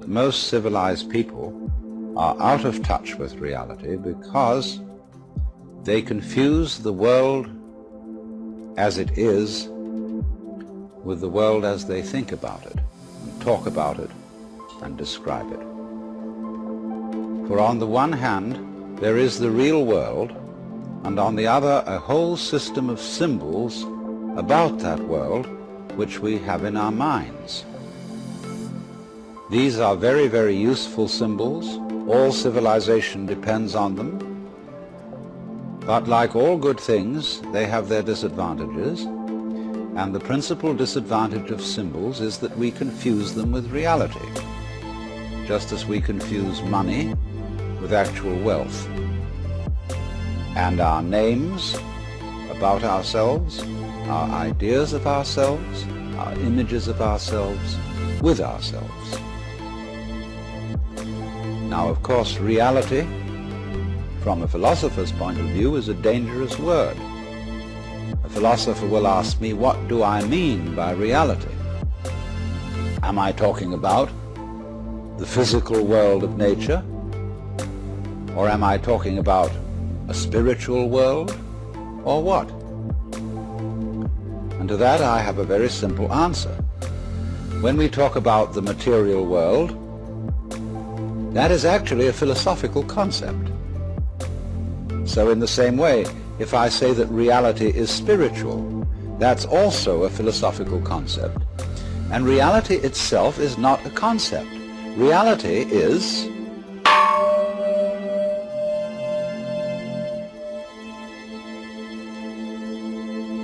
that most civilized people are out of touch with reality because they confuse the world as it is with the world as they think about it, and talk about it, and describe it. For on the one hand, there is the real world, and on the other, a whole system of symbols about that world which we have in our minds. These are very, very useful symbols. All civilization depends on them. But like all good things, they have their disadvantages. And the principal disadvantage of symbols is that we confuse them with reality, just as we confuse money with actual wealth. And our names about ourselves, our ideas of ourselves, our images of ourselves with ourselves. Now, of course, reality, from a philosopher's point of view, is a dangerous word. A philosopher will ask me, what do I mean by reality? Am I talking about the physical world of nature? Or am I talking about a spiritual world? Or what? And to that I have a very simple answer. When we talk about the material world, that is actually a philosophical concept. So in the same way, if I say that reality is spiritual, that's also a philosophical concept. And reality itself is not a concept. Reality is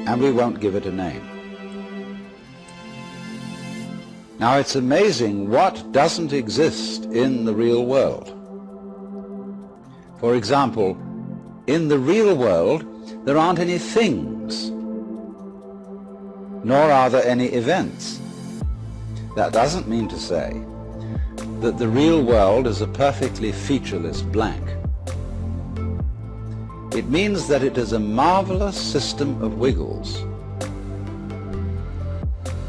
and we won't give it a name. Now, it's amazing what doesn't exist in the real world. For example, in the real world, there aren't any things, nor are there any events. That doesn't mean to say that the real world is a perfectly featureless blank. It means that it is a marvelous system of wiggles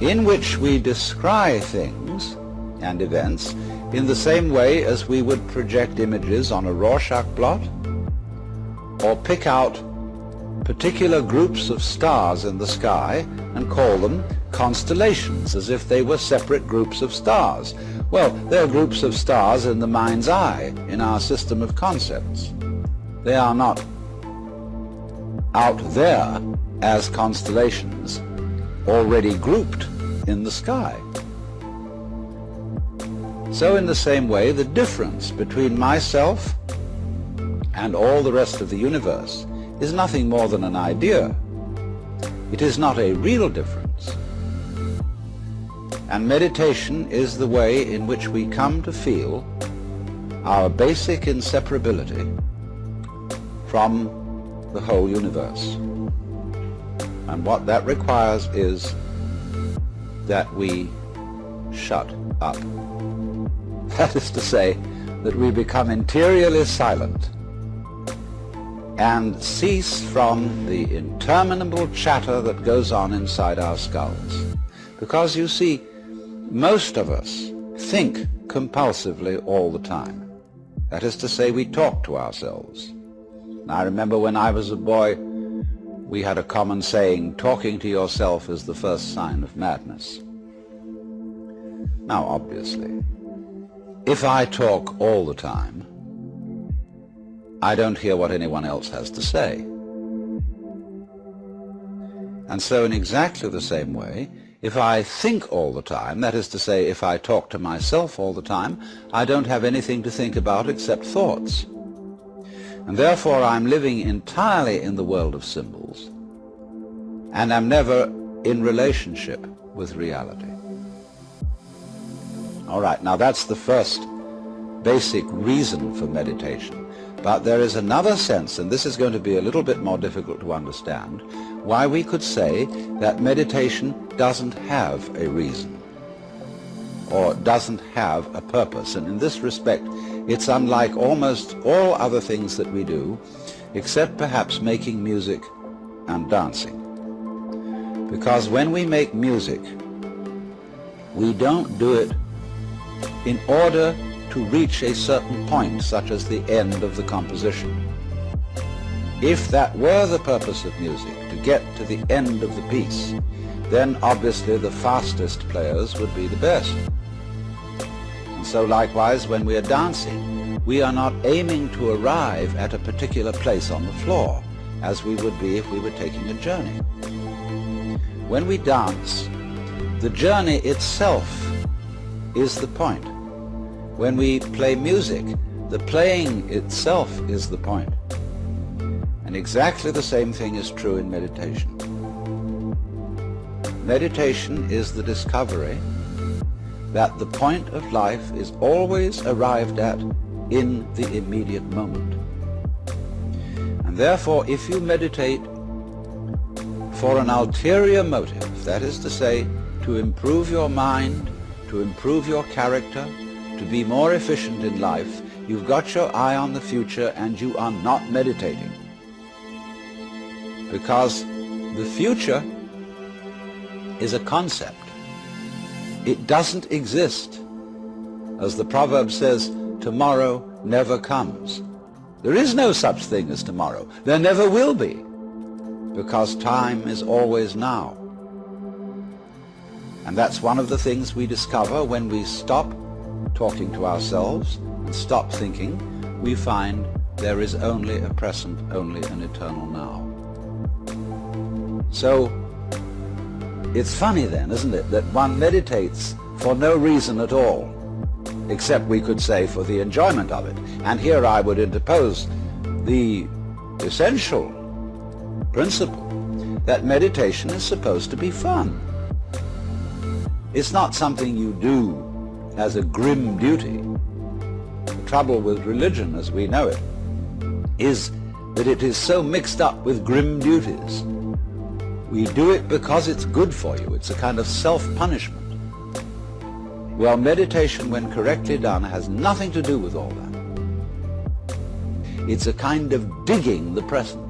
in which we descry things and events in the same way as we would project images on a Rorschach blot, or pick out particular groups of stars in the sky and call them constellations, as if they were separate groups of stars. Well, they're groups of stars in the mind's eye, in our system of concepts. They are not out there as constellations already grouped in the sky. So in the same way, the difference between myself and all the rest of the universe is nothing more than an idea. It is not a real difference. And meditation is the way in which we come to feel our basic inseparability from the whole universe. And what that requires is that we shut up. That is to say, that we become interiorly silent and cease from the interminable chatter that goes on inside our skulls. Because you see, most of us think compulsively all the time. That is to say, we talk to ourselves. I remember when I was a boy, we had a common saying, talking to yourself is the first sign of madness. Now, obviously, if I talk all the time, I don't hear what anyone else has to say. And so in exactly the same way, if I think all the time, that is to say, if I talk to myself all the time, I don't have anything to think about except thoughts. And therefore I'm living entirely in the world of symbols, and I'm never in relationship with reality. All right, now that's the first basic reason for meditation. But there is another sense, and this is going to be a little bit more difficult to understand, why we could say that meditation doesn't have a reason or doesn't have a purpose. And in this respect, it's unlike almost all other things that we do, except perhaps making music and dancing. Because when we make music, we don't do it in order to reach a certain point, such as the end of the composition. If that were the purpose of music, to get to the end of the piece, then obviously the fastest players would be the best. And so likewise, when we are dancing, we are not aiming to arrive at a particular place on the floor, as we would be if we were taking a journey. When we dance, the journey itself is the point. When we play music, the playing itself is the point. And exactly the same thing is true in meditation. Meditation is the discovery that the point of life is always arrived at in the immediate moment. And therefore, if you meditate for an ulterior motive, that is to say, to improve your mind, to improve your character, to be more efficient in life, you've got your eye on the future and you are not meditating. Because the future is a concept. It doesn't exist. As the proverb says, tomorrow never comes. There is no such thing as tomorrow. There never will be, because time is always now. And that's one of the things we discover when we stop talking to ourselves and stop thinking. We find there is only a present, only an eternal now. So it's funny then, isn't it, that one meditates for no reason at all, except we could say for the enjoyment of it. And here I would interpose the essential principle that meditation is supposed to be fun. It's not something you do as a grim duty. The trouble with religion, as we know it, is that it is so mixed up with grim duties. We do it because it's good for you. It's a kind of self-punishment. Well, meditation, when correctly done, has nothing to do with all that. It's a kind of digging the present.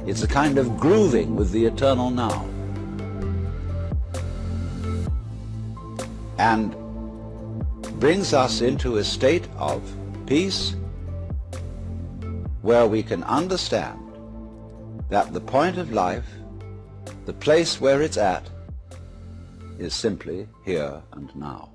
It's a kind of grooving with the eternal now. And brings us into a state of peace where we can understand that the point of life, the place where it's at, is simply here and now.